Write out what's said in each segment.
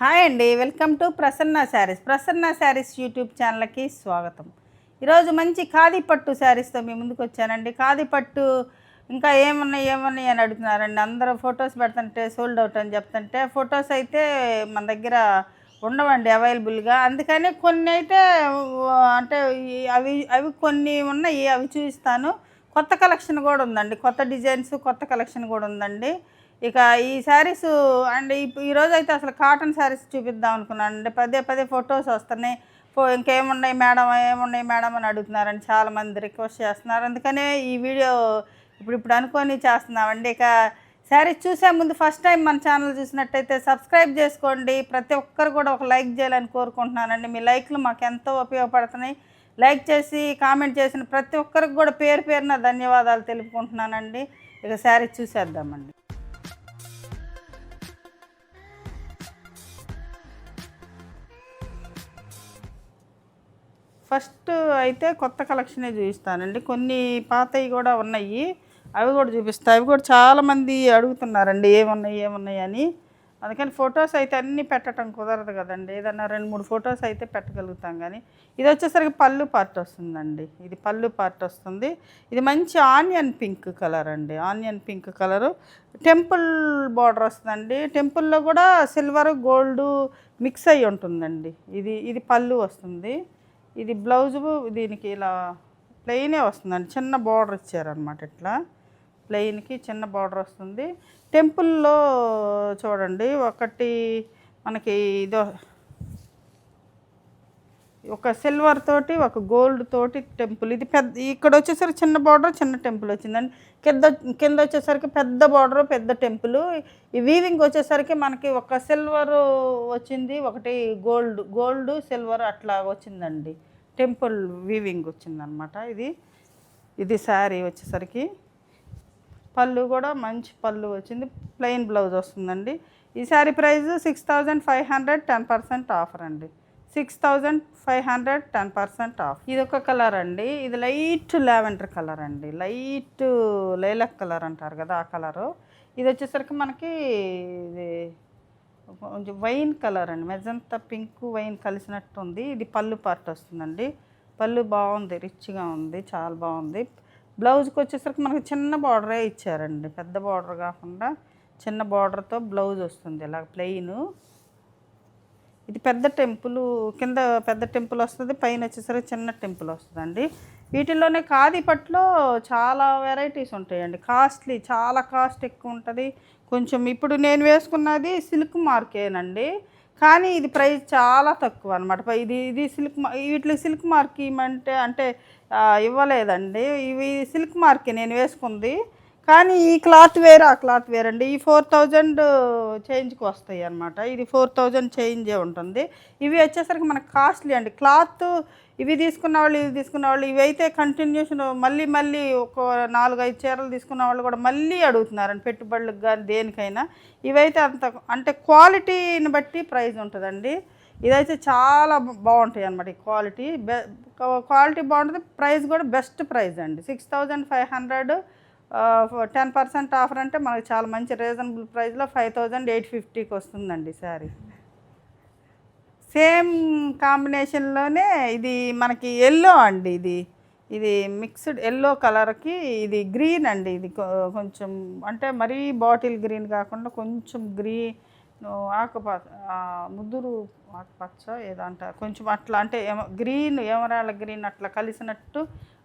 Hi అండి, welcome to Prasanna saris YouTube ఛానల్కి స్వాగతం. ఈరోజు మంచి ఖాదీ పట్టు శారీస్తో మీ ముందుకు వచ్చానండి. ఖాదీ పట్టు ఇంకా ఏమున్నాయి అని అడుగుతున్నారండి. అందరూ ఫొటోస్ పెడుతుంటే సోల్డ్ అవుట్ అని చెప్తుంటే ఫొటోస్ అయితే మన దగ్గర ఉండవండి అవైలబుల్గా. అందుకని కొన్ని అయితే అంటే అవి అవి కొన్ని ఉన్నాయి, అవి చూపిస్తాను. కొత్త కలెక్షన్ కూడా ఉందండి, కొత్త డిజైన్స్ కొత్త కలెక్షన్ కూడా ఉందండి. ఇక ఈ శారీస్ అండ్ ఈరోజు అయితే అసలు కాటన్ శారీస్ చూపిద్దాం అనుకున్నాను అండి. పదే ఫొటోస్ వస్తున్నాయి. ఇంకేమున్నాయి మేడం అని అడుగుతున్నారండి, చాలామంది రిక్వెస్ట్ చేస్తున్నారు. అందుకనే ఈ వీడియో ఇప్పుడు అనుకొని చేస్తున్నామండి. ఇక శారీస్ చూసే ముందు ఫస్ట్ టైం మన ఛానల్ చూసినట్టయితే సబ్స్క్రైబ్ చేసుకోండి. ప్రతి ఒక్కరు కూడా ఒక లైక్ చేయాలని కోరుకుంటున్నానండి. మీ లైక్లు మాకు ఎంతో ఉపయోగపడుతున్నాయి. లైక్ చేసి కామెంట్ చేసిన ప్రతి ఒక్కరికి కూడా పేరున ధన్యవాదాలు తెలుపుకుంటున్నానండి. ఇక శారీస్ చూసేద్దామండి. ఫస్ట్ అయితే కొత్త కలెక్షనే చూపిస్తానండి. కొన్ని పాతవి కూడా ఉన్నాయి, అవి కూడా చూపిస్తాను. అవి కూడా చాలామంది అడుగుతున్నారండి ఏమున్నాయి అని. అందుకని ఫొటోస్ అయితే అన్నీ పెట్టడం కుదరదు కదండి. ఏదన్నా 2-3 ఫొటోస్ అయితే పెట్టగలుగుతాం. కానీ ఇది వచ్చేసరికి పళ్ళు పార్ట్ వస్తుందండి. ఇది పళ్ళు పార్ట్ వస్తుంది. ఇది మంచి ఆనియన్ పింక్ కలర్ అండి. Onion pink colour temple border వస్తుందండి. టెంపుల్లో కూడా సిల్వర్ గోల్డ్ మిక్స్ అయ్యి ఉంటుందండి. ఇది పళ్ళు వస్తుంది. ఇది బ్లౌజు దీనికి ఇలా ప్లెయినే వస్తుందండి. చిన్న బార్డర్ ఇచ్చారనమాట. ఇట్లా ప్లెయిన్కి చిన్న బార్డర్ వస్తుంది. టెంపుల్లో చూడండి, ఒకటి మనకి ఇదో ఒక సిల్వర్ తోటి ఒక గోల్డ్ తోటి టెంపుల్. ఇది పెద్ద, ఇక్కడ వచ్చేసరికి చిన్న బార్డర్ చిన్న టెంపుల్ వచ్చిందండి. కింద వచ్చేసరికి పెద్ద బార్డర్ పెద్ద టెంపుల్. ఈ వీవింగ్ వచ్చేసరికి మనకి ఒక సిల్వర్ వచ్చింది, ఒకటి గోల్డ్ సిల్వర్ అట్లా వచ్చిందండి. టెంపుల్ వీవింగ్ వచ్చిందనమాట. ఇది శారీ వచ్చేసరికి పళ్ళు కూడా మంచి పళ్ళు వచ్చింది. ప్లెయిన్ బ్లౌజ్ వస్తుందండి. ఈ శారీ ప్రైస్ 6500, 10% ఆఫర్ అండి. 6500, 10% ఆఫ్. ఇది ఒక కలర్ అండి. ఇది లైట్ లావెండర్ కలర్ అండి. లైట్ లైలాక్ కలర్ అంటారు కదా, ఆ కలరు. ఇది వచ్చేసరికి మనకి ఇది కొంచెం వైన్ కలర్ అండి. మెజంతా పింక్ వైన్ కలిసినట్టు ఉంది. ఇది పళ్ళు పార్ట్ వస్తుందండి. పళ్ళు బాగుంది, రిచ్గా ఉంది, చాలా బాగుంది. బ్లౌజ్కి వచ్చేసరికి మనకి చిన్న బార్డరే ఇచ్చారండి. పెద్ద బార్డర్ కాకుండా చిన్న బార్డర్తో బ్లౌజ్ వస్తుంది ఇలా ప్లెయిన్. ఇది పెద్ద టెంపుల్, కింద పెద్ద టెంపుల్ వస్తుంది, పైన వచ్చేసరికి చిన్న టెంపుల్ వస్తుందండి. వీటిల్లోనే ఖాదీ పట్టులో చాలా వెరైటీస్ ఉంటాయండి. కాస్ట్లీ, చాలా కాస్ట్ ఎక్కువ ఉంటుంది. కొంచెం ఇప్పుడు నేను వేసుకున్నది సిల్క్ మార్కేనండి, కానీ ఇది ప్రైస్ చాలా తక్కువ అనమాట. ఇది వీటికి సిల్క్ మార్క్ ఇవ్వమంటే అంటే ఇవ్వలేదండి. ఇవి సిల్క్ మార్కే నేను వేసుకుంది. కానీ ఈ క్లాత్ వేరు ఆ క్లాత్ వేరండి. ఈ 4000 చేంజ్కి వస్తాయి అన్నమాట. ఇది 4000 చేంజే ఉంటుంది. ఇవి వచ్చేసరికి మనకు కాస్ట్లీ అండి. క్లాత్ ఇవి తీసుకున్న వాళ్ళు ఇవి అయితే కంటిన్యూషన్ మళ్ళీ ఒక 4-5 చీరలు తీసుకున్న వాళ్ళు కూడా మళ్ళీ అడుగుతున్నారండి, పెట్టుబడులకు కానీ దేనికైనా. ఇవైతే అంటే క్వాలిటీని బట్టి ప్రైస్ ఉంటుందండి. ఇదైతే చాలా బాగుంటాయి అన్నమాట. ఈ క్వాలిటీ బాగుంటుంది, ప్రైస్ కూడా బెస్ట్ ప్రైస్ అండి. 6500, 10% ఆఫర్ అంటే మనకు చాలా మంచి రీజనబుల్ ప్రైస్లో 5850కి వస్తుందండి శారీ. సేమ్ కాంబినేషన్లోనే ఇది మనకి ఎల్లో అండి. ఇది మిక్స్డ్ ఎల్లో కలర్కి ఇది గ్రీన్ అండి. ఇది కొంచెం అంటే మరీ బాటిల్ గ్రీన్ కాకుండా కొంచెం గ్రీన్ ముద్దురు ఆకుపచ్చ ఏదో అంటారు, కొంచెం అట్లా అంటే గ్రీన్ ఎమరాల్డ్ గ్రీన్ అట్లా కలిసినట్టు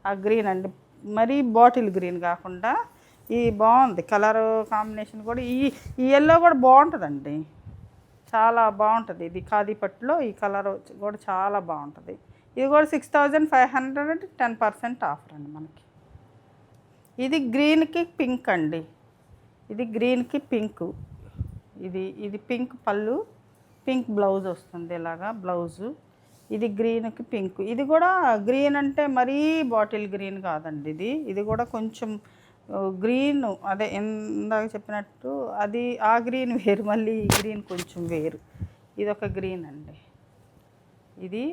ఆ గ్రీన్ అండి. మరీ బాటిల్ గ్రీన్ కాకుండా ఇది బాగుంది. కలర్ కాంబినేషన్ కూడా ఈ ఎల్లో కూడా బాగుంటుందండి, చాలా బాగుంటుంది. ఇది ఖాదీ పట్టులో ఈ కలర్ కూడా చాలా బాగుంటుంది. ఇది కూడా 6500, 10% ఆఫర్ అండి మనకి. ఇది గ్రీన్కి పింక్ అండి. ఇది గ్రీన్కి పింక్. ఇది పింక్ పళ్ళు, పింక్ బ్లౌజ్ వస్తుంది ఇలాగా బ్లౌజు. ఇది గ్రీన్కి పింక్. ఇది కూడా గ్రీన్ అంటే మరీ బాటిల్ గ్రీన్ కాదండి. ఇది కూడా కొంచెం గ్రీన్, అదే ఇందాక చెప్పినట్టు అది ఆ గ్రీన్ వేరు, మళ్ళీ ఈ గ్రీన్ కొంచెం వేరు. ఇది ఒక గ్రీన్ అండి. ఇది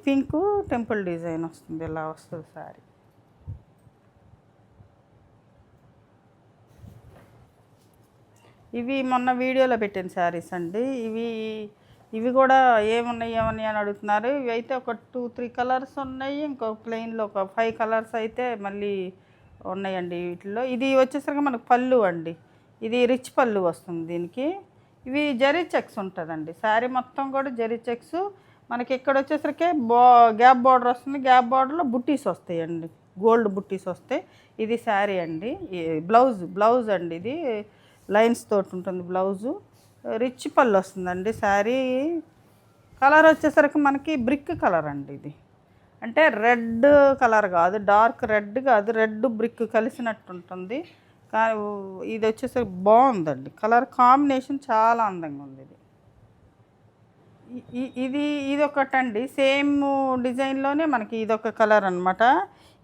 పింక్ టెంపుల్ డిజైన్ వస్తుంది, ఇలా వస్తుంది సారీ. ఇవి మొన్న వీడియోలో పెట్టిన శారీస్ అండి. ఇవి కూడా ఏమున్నాయి ఏమన్నాయి అని అడుగుతున్నారు. ఇవి అయితే ఒక 2-3 కలర్స్ ఉన్నాయి. ఇంకో ప్లెయిన్లో ఒక 5 కలర్స్ అయితే మళ్ళీ ఉన్నాయండి వీటిల్లో. ఇది వచ్చేసరికి మనకు పళ్ళు అండి. ఇది రిచ్ పళ్ళు వస్తుంది దీనికి. ఇవి జరీ చెక్స్ ఉంటుందండి. శారీ మొత్తం కూడా జరీ చెక్స్. మనకి ఇక్కడ వచ్చేసరికి గ్యాప్ బార్డర్ వస్తుంది. గ్యాప్ బార్డర్లో బుట్టీస్ వస్తాయండి, గోల్డ్ బుట్టీస్ వస్తాయి. ఇది శారీ అండి. బ్లౌజ్ అండి. ఇది లైన్స్ తోటి ఉంటుంది బ్లౌజు. రిచ్ పళ్ళు వస్తుందండి. శారీ కలర్ వచ్చేసరికి మనకి బ్రిక్ కలర్ అండి. ఇది అంటే రెడ్ కలర్ కాదు, డార్క్ రెడ్ కాదు, రెడ్ బ్రిక్ కలిసినట్టు ఉంటుంది. కానీ ఇది వచ్చేసరికి బాగుందండి. కలర్ కాంబినేషన్ చాలా అందంగా ఉంది. ఇది ఒకటండి. సేమ్ డిజైన్లోనే మనకి ఇదొక కలర్ అనమాట.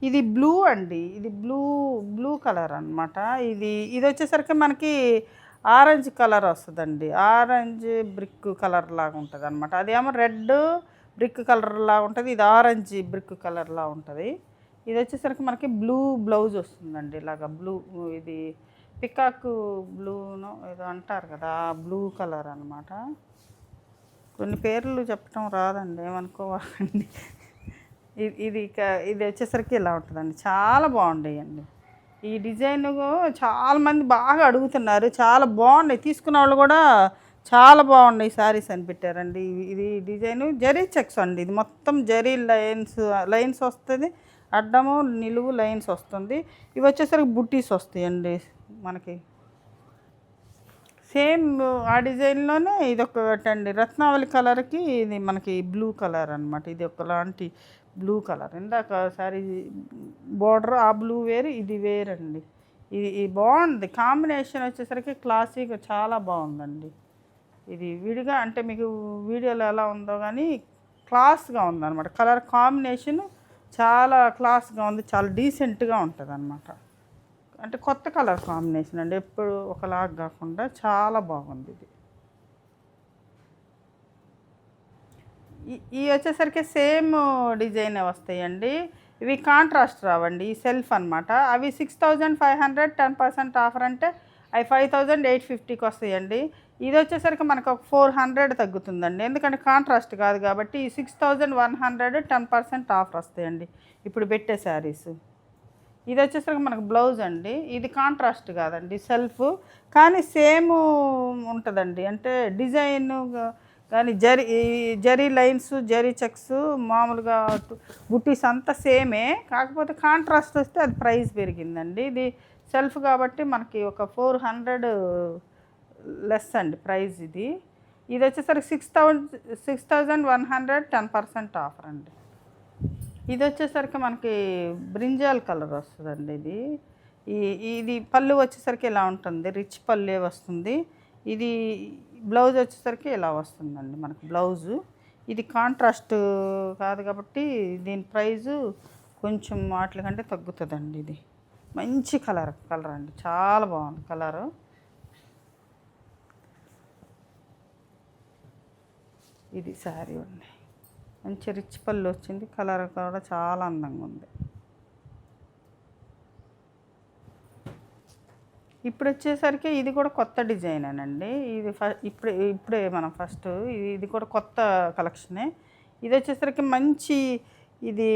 ఇది బ్లూ అండి. ఇది బ్లూ కలర్ అనమాట. ఇది వచ్చేసరికి మనకి ఆరెంజ్ కలర్ వస్తుందండి. ఆరెంజ్ బ్రిక్ కలర్ లాగా ఉంటుంది అనమాట. అదేమో రెడ్ బ్రిక్ కలర్ లాగా ఉంటుంది. ఇది ఆరెంజ్ బ్రిక్ కలర్ లాగా ఉంటుంది. ఇది వచ్చేసరికి మనకి బ్లూ బ్లౌజ్ వస్తుందండి. ఇలాగా బ్లూ, ఇది పికాక్ బ్లూనో ఏదో అంటారు కదా, బ్లూ కలర్ అనమాట. కొన్ని పేర్లు చెప్పడం రాదండి, ఏమనుకోవాలండి. ఇది వచ్చేసరికి ఇలా ఉంటుందండి. చాలా బాగుంటాయండి ఈ డిజైన్. చాలామంది బాగా అడుగుతున్నారు. చాలా బాగున్నాయి. తీసుకున్న వాళ్ళు కూడా చాలా బాగున్నాయి శారీస్ అని పెట్టారండి. ఇది డిజైన్ జరీ చెక్స్ అండి. ఇది మొత్తం జరీ లైన్స్ వస్తుంది. అడ్డము నిలువు లైన్స్ వస్తుంది. ఇవి వచ్చేసరికి బుట్టీస్ వస్తాయండి మనకి. సేమ్ ఆ డిజైన్లోనే ఇదొకటండి. రత్నావళి కలర్కి ఇది మనకి బ్లూ కలర్ అనమాట. ఇది ఒకలాంటి బ్లూ కలర్. ఇందాక సారీ బోర్డర్ ఆ బ్లూ వేరు, ఇది వేరండి. ఇది బాగుంది. కాంబినేషన్ వచ్చేసరికి క్లాసీగా చాలా బాగుందండి. ఇది విడిగా అంటే మీకు వీడియోలో ఎలా ఉందో కానీ క్లాస్గా ఉందన్నమాట. కలర్ కాంబినేషన్ చాలా క్లాస్గా ఉంది. చాలా డీసెంట్గా ఉంటుంది అన్నమాట. అంటే కొత్త కలర్ కాంబినేషన్ అండి. ఎప్పుడు ఒకలాగా కాకుండా చాలా బాగుంది. ఇవి వచ్చేసరికి సేమ్ డిజైన్ వస్తాయండి. ఇవి కాంట్రాస్ట్ రావండి. ఈ సెల్ఫ్ అనమాట. అవి 6500, 10% ఆఫర్ అంటే అవి 5850కి వస్తాయండి. ఇది వచ్చేసరికి మనకు ఒక 400 తగ్గుతుందండి. ఎందుకంటే కాంట్రాస్ట్ కాదు కాబట్టి. ఈ 6100 10% ఆఫర్ వస్తాయండి ఇప్పుడు పెట్టే శారీస్. ఇది వచ్చేసరికి మనకు బ్లౌజ్ అండి. ఇది కాంట్రాస్ట్ కాదండి, సెల్ఫ్, కానీ సేమ్ ఉంటుందండి. అంటే డిజైన్ కానీ జరీ లైన్స్, జరీ చెక్స్, మామూలుగా బుట్టీస్ అంతా సేమే. కాకపోతే కాంట్రాస్ట్ వస్తే అది ప్రైస్ పెరిగిందండి. ఇది సెల్ఫ్ కాబట్టి మనకి ఒక 400 లెస్ అండి ప్రైస్. ఇది వచ్చేసరికి 6100 10% ఆఫర్ అండి. ఇది వచ్చేసరికి మనకి బ్రింజాల్ కలర్ వస్తుందండి. ఇది పళ్ళు వచ్చేసరికి ఇలా ఉంటుంది. రిచ్ పళ్ళే వస్తుంది. ఇది బ్లౌజ్ వచ్చేసరికి ఇలా వస్తుందండి మనకు బ్లౌజు. ఇది కాంట్రాస్ట్ కాదు కాబట్టి దీని ప్రైజు కొంచెం వాటి కంటే తగ్గుతుందండి. ఇది మంచి కలర్ అండి. చాలా బాగుంది కలరు. ఇది శారీ అండి. మంచి రిచ్ పళ్ళు వచ్చింది. కలర్ కూడా చాలా అందంగా ఉంది. ఇప్పుడు వచ్చేసరికి ఇది కూడా కొత్త డిజైనేనండి. ఇది ఇప్పుడే మనం ఫస్ట్ ఇది కూడా కొత్త కలెక్షనే. ఇది వచ్చేసరికి మంచి ఇది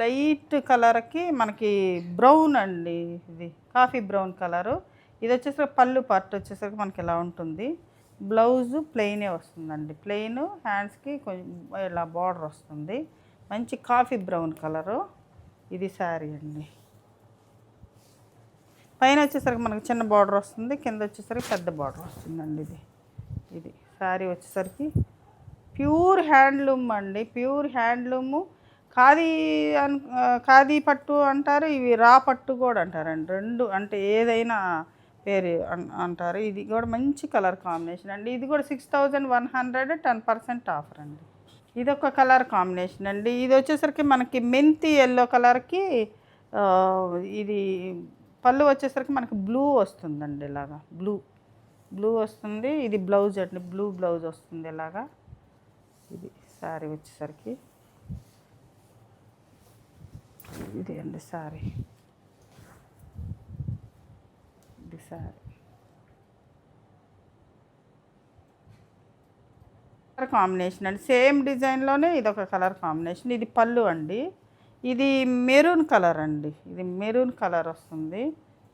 లైట్ కలర్కి మనకి బ్రౌన్ అండి. ఇది కాఫీ బ్రౌన్ కలరు. ఇది వచ్చేసరికి పళ్ళు పార్ట్ వచ్చేసరికి మనకి ఇలా ఉంటుంది. బ్లౌజు ప్లెయినే వస్తుందండి. ప్లెయిన్, హ్యాండ్స్కి కొంచెం ఇలా బార్డర్ వస్తుంది. మంచి కాఫీ బ్రౌన్ కలరు. ఇది శారీ అండి. పైన వచ్చేసరికి మనకు చిన్న బార్డర్ వస్తుంది, కింద వచ్చేసరికి పెద్ద బార్డర్ వస్తుందండి. ఇది శారీ వచ్చేసరికి ప్యూర్ హ్యాండ్లూమ్ అండి. Pure handloom. ఖాదీ పట్టు అంటారు, ఇవి రా పట్టు కూడా అంటారండి. రెండు అంటే ఏదైనా పేరు అంటారు. ఇది కూడా మంచి కలర్ కాంబినేషన్ అండి. ఇది కూడా 6100 10% ఆఫర్ అండి. ఇది ఒక కలర్ కాంబినేషన్ అండి. ఇది వచ్చేసరికి మనకి మెంతి ఎల్లో కలర్కి ఇది పళ్ళు వచ్చేసరికి మనకి బ్లూ వస్తుందండి. ఇలాగా బ్లూ వస్తుంది. ఇది బ్లౌజ్ అండి. బ్లూ బ్లౌజ్ వస్తుంది ఇలాగా. ఇది శారీ వచ్చేసరికి ఇది అండి శారీ. ఇది శారీ కాంబినేషన్ అండి. సేమ్ డిజైన్లోనే ఇదొక కలర్ కాంబినేషన్. ఇది పళ్ళు అండి. ఇది మెరూన్ కలర్ అండి. ఇది మెరూన్ కలర్ వస్తుంది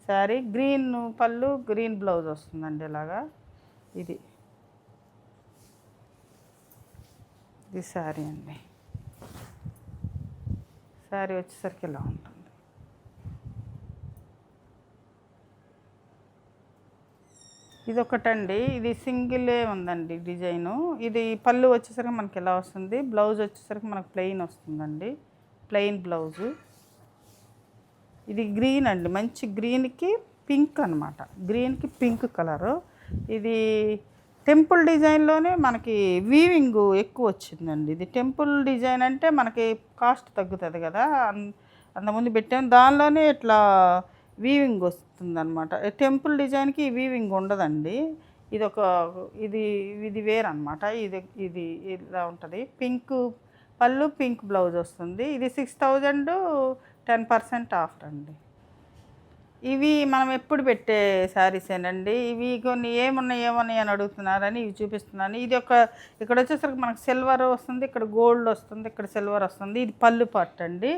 శారీ. గ్రీన్ పళ్ళు, గ్రీన్ బ్లౌజ్ వస్తుందండి ఇలాగా. ఇది ఇది శారీ అండి. శారీ వచ్చేసరికి ఇలా ఉంటుంది. ఇది ఒకటండి. ఇది సింగిలే ఉందండి డిజైను. ఇది పళ్ళు వచ్చేసరికి మనకి ఇలా వస్తుంది. బ్లౌజ్ వచ్చేసరికి మనకు ప్లెయిన్ వస్తుందండి. Plain blouse. ఇది గ్రీన్ అండి. మంచి గ్రీన్కి పింక్ అనమాట. గ్రీన్కి పింక్ కలరు. ఇది టెంపుల్ డిజైన్లోనే మనకి వీవింగ్ ఎక్కువ వచ్చిందండి. ఇది టెంపుల్ డిజైన్ అంటే మనకి కాస్ట్ తగ్గుతుంది కదా, అంతకుముందు పెట్టాము. దానిలోనే ఇట్లా వీవింగ్ వస్తుందన్నమాట. టెంపుల్ డిజైన్కి వీవింగ్ ఉండదండి. ఇది ఒక ఇది ఇది వేరనమాట. ఇది ఇది ఇలా ఉంటుంది. పింక్ పళ్ళు, పింక్ బ్లౌజ్ వస్తుంది. ఇది 6000, 10% ఆఫర్ అండి. ఇవి మనం ఎప్పుడు పెట్టే శారీసేనండి. ఇవి కొన్ని ఏమున్నాయి అని అడుగుతున్నారని ఇవి చూపిస్తున్నాను. ఇది ఒక ఇక్కడ వచ్చేసరికి మనకు సిల్వర్ వస్తుంది, ఇక్కడ గోల్డ్ వస్తుంది, ఇక్కడ సిల్వర్ వస్తుంది. ఇది పళ్ళు పట్టు అండి.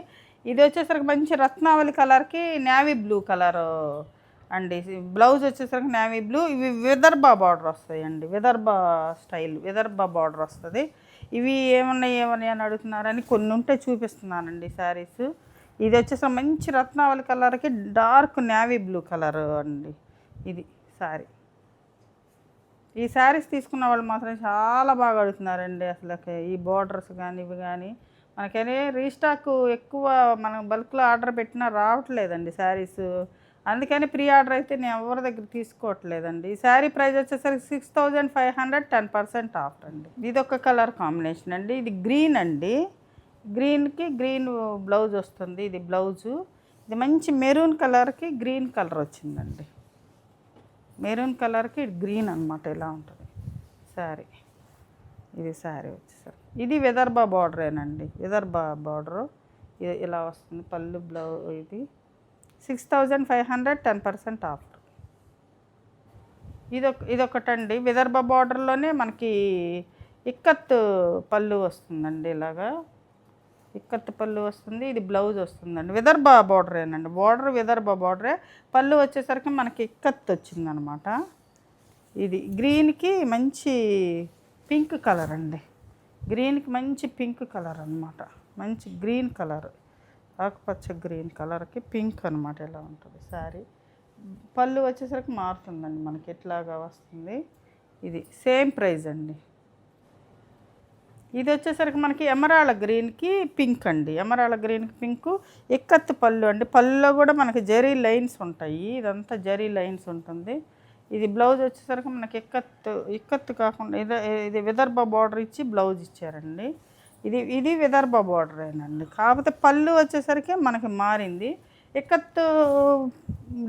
ఇది వచ్చేసరికి మంచి రత్నావళి కలర్కి నేవీ బ్లూ కలర్ అండి. బ్లౌజ్ వచ్చేసరికి నేవీ బ్లూ. ఇవి విదర్భ బార్డర్ వస్తాయండి. విదర్భ స్టైల్, విదర్భ బార్డర్ వస్తుంది. ఇవి ఏమున్నాయి అని అడుగుతున్నారని కొన్ని ఉంటే చూపిస్తున్నానండి శారీస్. ఇది వచ్చేసి మంచి రత్నావళి కలర్కి డార్క్ నేవీ బ్లూ కలర్ అండి. ఇది శారీ. ఈ శారీస్ తీసుకున్న వాళ్ళు మాత్రం చాలా బాగా అడుగుతున్నారండి. అసలు ఈ బార్డర్స్ కానీ ఇవి కానీ మనకనే రీస్టాక్ ఎక్కువ మనం బల్క్లో ఆర్డర్ పెట్టినా రావట్లేదండి శారీస్. అందుకని ప్రీ ఆర్డర్ అయితే నేను ఎవరి దగ్గర తీసుకోవట్లేదండి. ఈ శారీ ప్రైస్ వచ్చేసరికి 6500, 10% ఆఫర్ అండి. ఇది ఒక కలర్ కాంబినేషన్ అండి. ఇది గ్రీన్ అండి. గ్రీన్కి గ్రీన్ బ్లౌజ్ వస్తుంది. ఇది బ్లౌజు. ఇది మంచి మెరూన్ కలర్కి గ్రీన్ కలర్ వచ్చిందండి. మెరూన్ కలర్కి గ్రీన్ అనమాట. ఇలా ఉంటుంది శారీ. ఇది శారీ వచ్చేసరికి ఇది విదర్భ బార్డరేనండి. విదర్భ బార్డరు ఇది ఇలా వస్తుంది. పళ్ళు బ్లౌజ్. ఇది 6500, 10% ఆఫర్. ఇదొకటండి. విదర్భ బార్డర్లోనే మనకి ఇక్కత్ పళ్ళు వస్తుందండి. ఇలాగా ఇక్కత్ పళ్ళు వస్తుంది. ఇది బ్లౌజ్ వస్తుందండి. విదర్భ బార్డరేనండి. బార్డర్ విదర్భ బార్డరే. పళ్ళు వచ్చేసరికి మనకి ఇక్కత్ వచ్చిందనమాట. ఇది గ్రీన్కి మంచి పింక్ కలర్ అండి. గ్రీన్కి మంచి పింక్ కలర్ అనమాట. మంచి గ్రీన్ కలర్, ఆకుపచ్చ గ్రీన్ కలర్కి పింక్ అనమాట. ఇలా ఉంటుంది శారీ. పళ్ళు వచ్చేసరికి మారుతుందండి మనకి ఇట్లాగా వస్తుంది. ఇది సేమ్ ప్రైస్ అండి. ఇది వచ్చేసరికి మనకి ఎమరాళ్ళ గ్రీన్కి పింక్ అండి. ఎమరాళ్ళ గ్రీన్కి పింక్ ఇక్కత్ పళ్ళు అండి. పళ్ళులో కూడా మనకి జరీ లైన్స్ ఉంటాయి. ఇదంతా జరీ లైన్స్ ఉంటుంది. ఇది బ్లౌజ్ వచ్చేసరికి మనకి ఇక్కత్ కాకుండా ఇది విదర్భ బార్డర్ ఇచ్చి బ్లౌజ్ ఇచ్చారండి. ఇది విదర్భ బార్డరేనండి. కాకపోతే పళ్ళు వచ్చేసరికి మనకి మారింది. ఇక్కత్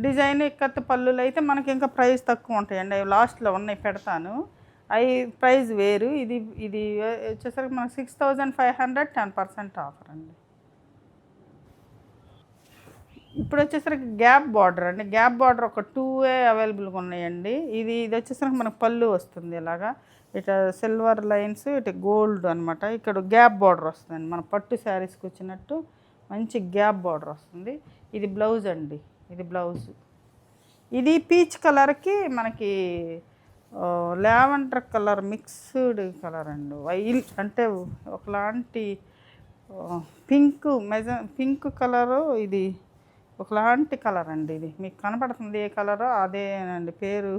డిజైన్, ఇక్కత్ పళ్ళులు అయితే మనకి ఇంకా ప్రైస్ తక్కువ ఉంటాయండి. అవి లాస్ట్లో ఉన్నాయి, పెడతాను. అవి ప్రైస్ వేరు. ఇది వచ్చేసరికి మనకి 6500, 10% ఆఫర్ అండి. ఇప్పుడు వచ్చేసరికి గ్యాప్ బార్డర్ అండి. గ్యాప్ బార్డర్ ఒక 2 అవైలబుల్గా ఉన్నాయండి. ఇది వచ్చేసరికి మనకు పళ్ళు వస్తుంది. ఇలాగా ఇట్లా సిల్వర్ లైన్స్, ఇటు గోల్డ్ అనమాట. ఇక్కడ గ్యాప్ బార్డర్ వస్తుంది. మన పట్టు శారీస్కి వచ్చినట్టు మంచి గ్యాప్ బార్డర్ వస్తుంది. ఇది బ్లౌజ్ అండి. ఇది బ్లౌజ్. ఇది పీచ్ కలర్కి మనకి లావెండర్ కలర్ మిక్స్డ్ కలర్ అండి. వైల్ అంటే ఒకలాంటి పింక్ కలరు. ఇది ఒకలాంటి కలర్ అండి. ఇది మీకు కనపడుతుంది ఏ కలరో అదేనండి పేరు.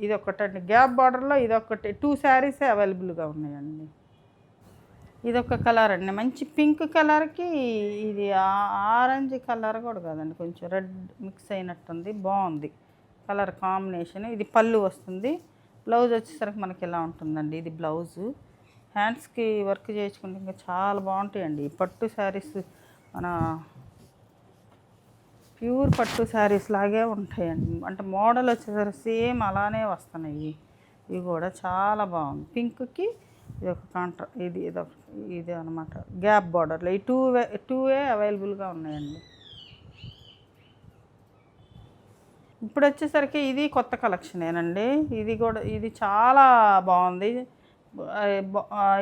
ఇది ఒకటండి. గ్యాప్ బార్డర్లో ఇదొకటి. 2 శారీసే అవైలబుల్గా ఉన్నాయండి. ఇదొక కలర్ అండి. మంచి పింక్ కలర్కి ఇది ఆరెంజ్ కలర్ కూడా కాదండి, కొంచెం రెడ్ మిక్స్ అయినట్టుంది. బాగుంది కలర్ కాంబినేషన్. ఇది పళ్ళు వస్తుంది. బ్లౌజ్ వచ్చేసరికి మనకి ఇలా ఉంటుందండి. ఇది బ్లౌజు. హ్యాండ్స్కి వర్క్ చేసుకుంటే ఇంకా చాలా బాగుంటాయండి. పట్టు శారీస్ మన ప్యూర్ పట్టు శారీస్ లాగే ఉంటాయండి. అంటే మోడల్ వచ్చేసరికి సేమ్ అలానే వస్తున్నాయి. ఇవి కూడా చాలా బాగుంది. పింక్కి ఇది ఒక ఇది అనమాట. గ్యాప్ బార్డర్లో ఈ 2 అవైలబుల్గా ఉన్నాయండి. ఇప్పుడు వచ్చేసరికి ఇది కొత్త కలెక్షనేనండి. ఇది చాలా బాగుంది.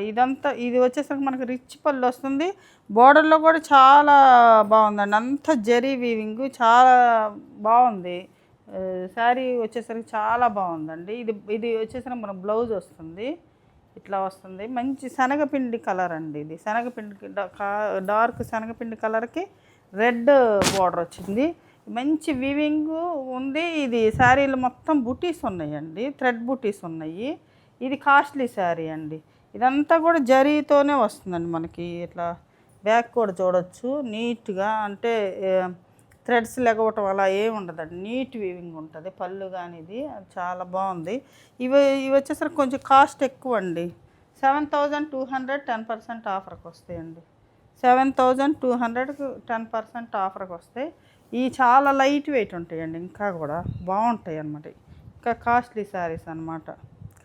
ఇదంతా ఇది వచ్చేసరికి మనకి రిచ్ పళ్ళు వస్తుంది. బోర్డర్లో కూడా చాలా బాగుందండి. అంతా జరీ వీవింగ్ చాలా బాగుంది. శారీ వచ్చేసరికి చాలా బాగుందండి. ఇది ఇది వచ్చేసరికి మన బ్లౌజ్ వస్తుంది, ఇట్లా వస్తుంది. మంచి శనగపిండి కలర్ అండి. ఇది శనగపిండి డార్క్ శనగపిండి కలర్కి రెడ్ బోర్డర్ వచ్చింది. మంచి వీవింగ్ ఉంది. ఇది శారీలు మొత్తం బుటీస్ ఉన్నాయండి, థ్రెడ్ బుటీస్ ఉన్నాయి. ఇది కాస్ట్లీ శారీ అండి. ఇదంతా కూడా జరీతోనే వస్తుందండి మనకి. ఇట్లా బ్యాక్ కూడా చూడొచ్చు నీట్గా, అంటే థ్రెడ్స్ లెగవటం అలా ఏమి ఉండదండి, నీట్ వీవింగ్ ఉంటుంది. పళ్ళు కానీ ఇది చాలా బాగుంది. ఇవి వచ్చేసరికి కొంచెం కాస్ట్ ఎక్కువ అండి. 7,200 10% ఆఫర్కి వస్తాయండి. 7,200కి 10% ఆఫర్కి వస్తాయి. ఇవి చాలా లైట్ వెయిట్ ఉంటాయండి, ఇంకా కూడా బాగుంటాయి అన్నమాట. ఇంకా కాస్ట్లీ శారీస్ అనమాట.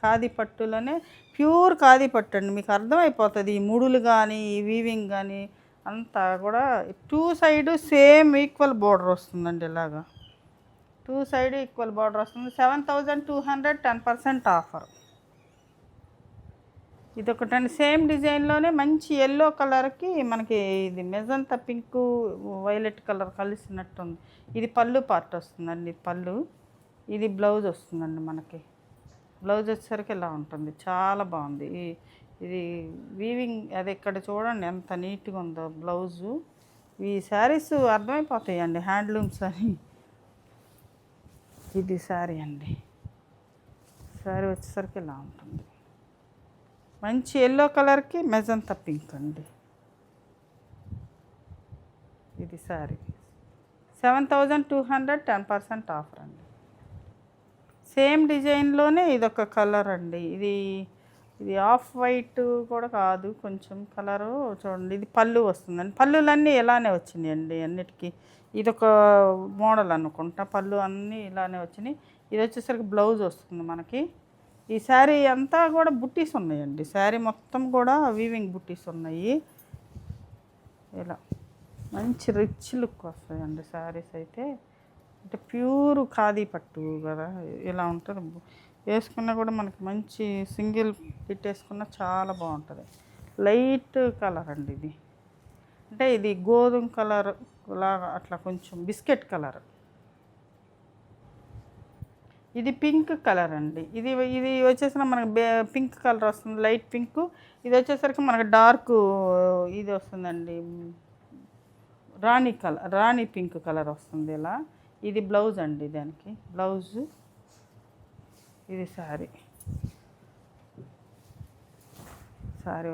ఖాదీ పట్టులోనే ప్యూర్ ఖాదీ పట్టు అండి, మీకు అర్థమైపోతుంది. ఈ ముడులు కానీ ఈ వీవింగ్ కానీ అంతా కూడా 2 సైడ్ సేమ్ ఈక్వల్ బోర్డర్ వస్తుందండి. ఇలాగా 2 సైడ్ ఈక్వల్ బోర్డర్ వస్తుంది. 7,200 10% ఆఫర్. ఇది ఒకటండి. సేమ్ డిజైన్లోనే మంచి ఎల్లో కలర్కి మనకి ఇది మెజంతా పింక్ వైలెట్ కలర్ కలిసినట్టుంది. ఇది పళ్ళు పార్ట్ వస్తుందండి, పళ్ళు. ఇది బ్లౌజ్ వస్తుందండి మనకి. బ్లౌజ్ వచ్చేసరికి ఇలా ఉంటుంది, చాలా బాగుంది. ఇది వీవింగ్ అది ఇక్కడ చూడండి ఎంత నీట్గా ఉందో బ్లౌజు. ఈ శారీస్ అర్థమైపోతాయండి, హ్యాండ్లూమ్స్ అని. ఇది శారీ అండి. శారీ వచ్చేసరికి ఇలా ఉంటుంది. మంచి ఎల్లో కలర్కి మెజంతా పింక్ అండి. ఇది శారీ 7,200 10% ఆఫర్ అండి. సేమ్ డిజైన్లోనే ఇదొక కలర్ అండి. ఇది ఆఫ్ వైట్ కూడా కాదు, కొంచెం కలరు చూడండి. ఇది పళ్ళు వస్తుందండి. పళ్ళులన్నీ ఇలానే వచ్చినాయండి అన్నిటికీ. ఇదొక మోడల్ అనుకుంటా, పళ్ళు అన్నీ ఇలానే వచ్చినాయి. ఇది వచ్చేసరికి బ్లౌజ్ వస్తుంది మనకి. ఈ శారీ అంతా కూడా బుట్టీస్ ఉన్నాయండి. శారీ మొత్తం కూడా వీవింగ్ బుట్టీస్ ఉన్నాయి. ఇలా మంచి రిచ్ లుక్ వస్తాయండి శారీస్ అయితే. అంటే ప్యూర్ ఖాదీ పట్టు కదా, ఇలా ఉంటుంది. వేసుకున్నా కూడా మనకి మంచి సింగిల్ పిట్ వేసుకున్నా చాలా బాగుంటుంది. లైట్ కలర్ అండి ఇది. అంటే ఇది గోధుమ కలర్ లాగా అట్లా కొంచెం బిస్కెట్ కలర్. ఇది పింక్ కలర్ అండి. ఇది ఇది వచ్చేసరికి మనకి పింక్ కలర్ వస్తుంది, లైట్ పింక్. ఇది వచ్చేసరికి మనకి డార్క్ ఇది వస్తుందండి, రాణి పింక్ కలర్ వస్తుంది ఇలా. ఇది బ్లౌజ్ అండి, దానికి బ్లౌజు. ఇది శారీ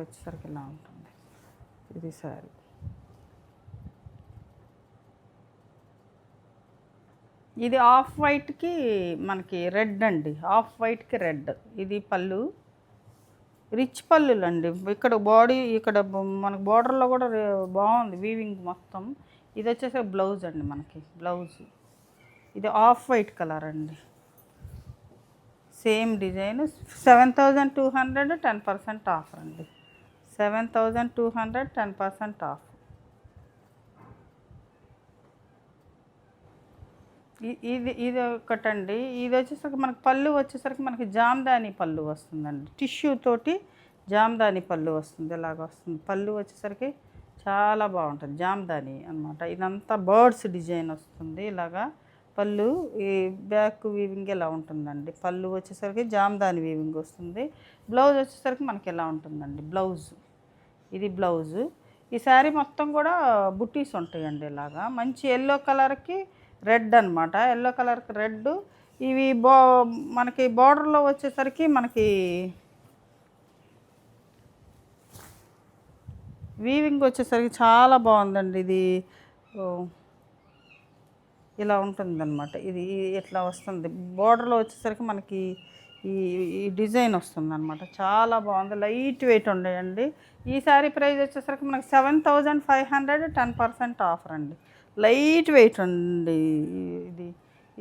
వచ్చేసరికి ఇలా ఉంటుంది. ఇది శారీ. ఇది ఆఫ్ వైట్కి మనకి రెడ్ అండి, ఆఫ్ వైట్కి రెడ్. ఇది పళ్ళు, రిచ్ పళ్ళులు అండి. ఇక్కడ బాడీ ఇక్కడ మనకి బార్డర్లో కూడా బాగుంది వీవింగ్ మొత్తం. ఇది వచ్చేసరికి బ్లౌజ్ అండి మనకి, బ్లౌజ్. ఇది ఆఫ్ వైట్ కలర్ అండి. సేమ్ డిజైన్ 7,200 10% ఆఫర్ అండి. 7,200 10% ఆఫ్. ఇది ఒకటండి. ఇది వచ్చేసరికి మనకి పళ్ళు వచ్చేసరికి మనకి జామ్దాని పళ్ళు వస్తుందండి. టిష్యూ తోటి జామ్దాని పళ్ళు వస్తుంది, ఇలాగ వస్తుంది. పళ్ళు వచ్చేసరికి చాలా బాగుంటుంది, జామ్దాని అనమాట. ఇదంతా బర్డ్స్ డిజైన్ వస్తుంది ఇలాగా. పళ్ళు ఈ బ్యాక్ వీవింగ్ ఇలా ఉంటుందండి. పళ్ళు వచ్చేసరికి జామ్దాని వీవింగ్ వస్తుంది. బ్లౌజ్ వచ్చేసరికి మనకి ఎలా ఉంటుందండి, బ్లౌజ్. ఇది బ్లౌజు. ఈ శారీ మొత్తం కూడా బుట్టీస్ ఉంటాయండి ఇలాగా. మంచి ఎల్లో కలర్కి రెడ్ అనమాట, ఎల్లో కలర్కి రెడ్. ఇవి మనకి బార్డర్లో వచ్చేసరికి మనకి వీవింగ్ వచ్చేసరికి చాలా బాగుందండి. ఇది ఇలా ఉంటుందన్నమాట. ఇది ఇట్లా వస్తుంది. బార్డర్లో వచ్చేసరికి మనకి ఈ డిజైన్ వస్తుంది అనమాట. చాలా బాగుంది, లైట్ వెయిట్ ఉండేయండి. ఈ శారీ ప్రైస్ వచ్చేసరికి మనకి 7,500 10% ఆఫర్ అండి. లైట్ వెయిట్ అండి ఇది.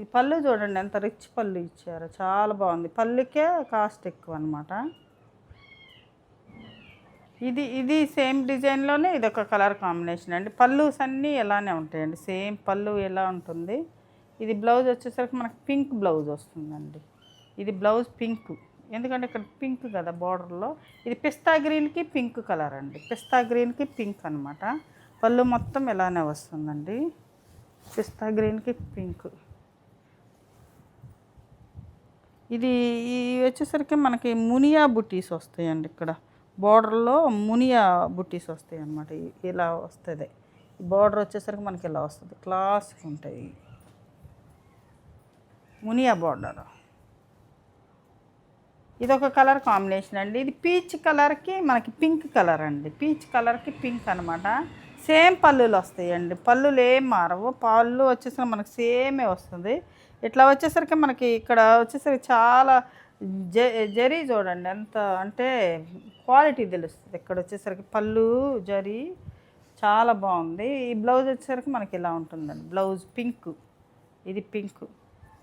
ఈ పళ్ళు చూడండి ఎంత రిచ్ పళ్ళు ఇచ్చారో, చాలా బాగుంది. పళ్ళుకే కాస్ట్ ఎక్కువ అనమాట. ఇది సేమ్ డిజైన్లోనే ఇదొక కలర్ కాంబినేషన్ అండి. పళ్ళుస్ అన్నీ ఎలానే ఉంటాయండి, సేమ్ పళ్ళు ఎలా ఉంటుంది. ఇది బ్లౌజ్ వచ్చేసరికి మనకి పింక్ బ్లౌజ్ వస్తుందండి. ఇది బ్లౌజ్ పింక్, ఎందుకంటే ఇక్కడ పింక్ కదా బార్డర్లో. ఇది పిస్తా గ్రీన్కి పింక్ కలర్ అండి, పిస్తా గ్రీన్కి పింక్ అనమాట. పళ్ళు మొత్తం ఇలానే వస్తుందండి, పిస్తా గ్రీన్కి పింక్. ఇది వచ్చేసరికి మనకి మునియా బుటీస్ వస్తాయండి, ఇక్కడ బార్డర్లో మునియా బుటీస్ వస్తాయి అన్నమాట. ఇలా వస్తుంది బార్డర్ వచ్చేసరికి మనకి ఇలా వస్తుంది, క్లాస్గా ఉంటాయి మునియా బార్డర్. ఇది ఒక కలర్ కాంబినేషన్ అండి. ఇది పీచ్ కలర్కి మనకి పింక్ కలర్ అండి, పీచ్ కలర్కి పింక్ అనమాట. సేమ్ పళ్ళులు వస్తాయండి, పళ్ళులు ఏం మారవు, పళ్ళు వచ్చేసరికి మనకి సేమే వస్తుంది. ఇట్లా వచ్చేసరికి మనకి ఇక్కడ వచ్చేసరికి చాలా జరీ చూడండి ఎంత అంటే క్వాలిటీ తెలుస్తుంది. ఇక్కడ వచ్చేసరికి పళ్ళు జరీ చాలా బాగుంది. ఈ బ్లౌజ్ వచ్చేసరికి మనకి ఇలా ఉంటుందండి, బ్లౌజ్ పింక్, ఇది పింక్.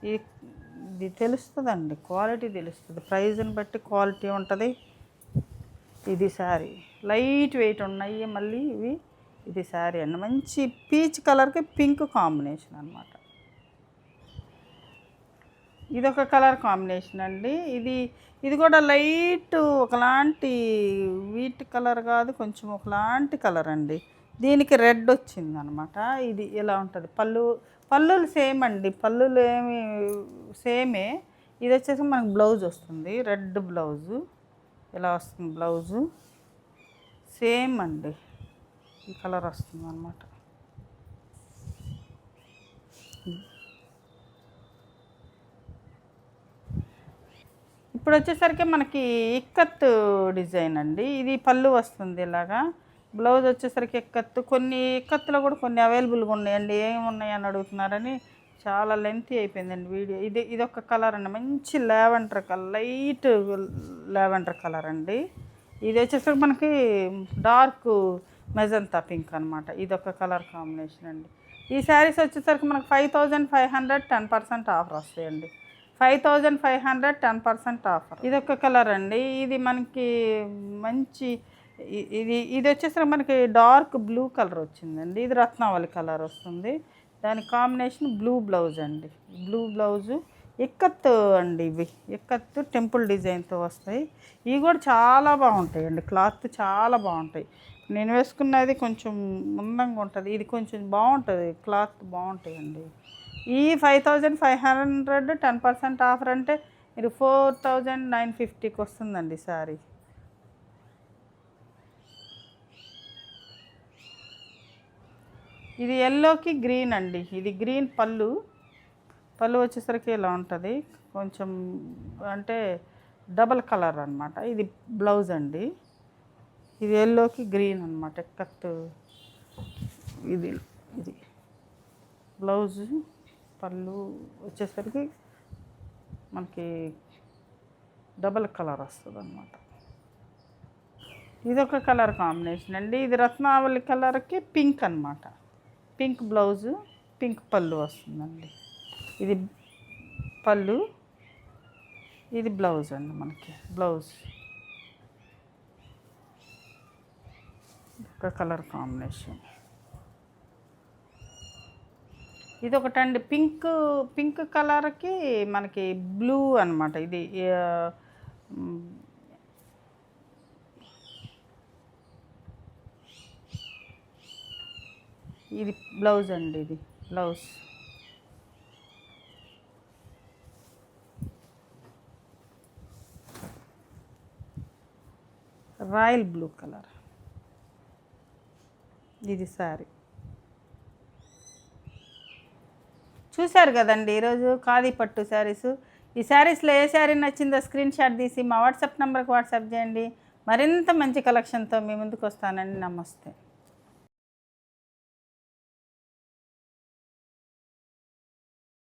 ఇది తెలుస్తుందండి, క్వాలిటీ తెలుస్తుంది, ప్రైజ్ని బట్టి క్వాలిటీ ఉంటుంది. ఇది శారీ లైట్ వెయిట్ ఉన్నాయి మళ్ళీ ఇవి. ఇది శారీ అండి, మంచి పీచ్ కలర్కి పింక్ కాంబినేషన్ అనమాట. ఇది ఒక కలర్ కాంబినేషన్ అండి. ఇది కూడా లైట్ ఒకలాంటి వీట్ కలర్ కాదు, కొంచెం ఒకలాంటి కలర్ అండి. దీనికి రెడ్ వచ్చింది అనమాట. ఇది ఇలా ఉంటుంది, పళ్ళులు సేమ్ అండి, పళ్ళులు ఏమి సేమే. ఇది వచ్చేసి మనకు బ్లౌజ్ వస్తుంది, రెడ్ బ్లౌజు ఇలా వస్తుంది, బ్లౌజు సేమ్ అండి, ఈ కలర్ వస్తుంది అన్నమాట. ఇప్పుడు వచ్చేసరికి మనకి ఇక్కత్ డిజైన్ అండి. ఇది పళ్ళు వస్తుంది ఇలాగా, బ్లౌజ్ వచ్చేసరికి ఇక్కత్తు. కొన్ని ఇక్కత్తులో కూడా కొన్ని అవైలబుల్గా ఉన్నాయండి, ఏమున్నాయి అని అడుగుతున్నారని చాలా లెంతీ అయిపోయిందండి వీడియో. ఇది ఒక కలర్ అండి, మంచి lavender colour, light lavender colour అండి. ఇది వచ్చేసరికి మనకి డార్క్ మెజంతా పింక్ అనమాట. ఇది ఒక కలర్ కాంబినేషన్ అండి. ఈ శారీస్ వచ్చేసరికి మనకు 5500 10% ఆఫర్ వస్తాయండి, 5500 10% ఆఫర్. ఇది ఒక కలర్ అండి, ఇది మనకి మంచి ఇది వచ్చేసరికి మనకి డార్క్ బ్లూ కలర్ వచ్చిందండి. ఇది రత్నావళి కలర్ వస్తుంది, దాని కాంబినేషన్ బ్లూ బ్లౌజ్ అండి, బ్లూ బ్లౌజు ఇక్కత్తు అండి. ఇవి ఇక్కత్తు టెంపుల్ డిజైన్తో వస్తాయి. ఇవి కూడా చాలా బాగుంటాయండి, క్లాత్ చాలా బాగుంటాయి. నేను వేసుకున్నది కొంచెం మందంగా ఉంటుంది, ఇది కొంచెం బాగుంటుంది, క్లాత్ బాగుంటాయండి. ఈ 5500 10% ఆఫర్ అంటే మీరు 4950కి వస్తుందండి శారీ. ఇది ఎల్లోకి గ్రీన్ అండి, ఇది గ్రీన్ పళ్ళు వచ్చేసరికి ఇలా ఉంటుంది, కొంచెం అంటే డబల్ కలర్ అనమాట. ఇది బ్లౌజ్ అండి, ఇది ఎల్లోకి గ్రీన్ అనమాట, కత్తు. ఇది బ్లౌజు, పళ్ళు వచ్చేసరికి మనకి డబల్ కలర్ వస్తుంది అనమాట. ఇది ఒక కలర్ కాంబినేషన్ అండి. ఇది రత్నావళి కలర్కి పింక్ అనమాట, పింక్ బ్లౌజు, పింక్ పళ్ళు వస్తుందండి. ఇది పళ్ళు, ఇది బ్లౌజ్ అండి, మనకి బ్లౌజ్ ఒక కలర్ కాంబినేషన్. ఇది ఒకటండి పింక్ కలర్కి మనకి బ్లూ అనమాట. ఇది బ్లౌజ్ అండి, ఇది బ్లౌజ్. రాయల్ బ్లూ కలర్, ఇది శారీ. చూశారు కదండి ఈరోజు ఖాదీ పట్టు శారీస్. ఈ శారీస్లో ఏ శారీ నచ్చిందో స్క్రీన్ షాట్ తీసి మా వాట్సాప్ నెంబర్కి వాట్సాప్ చేయండి. మరింత మంచి కలెక్షన్తో మీ ముందుకు వస్తానండి. నమస్తే.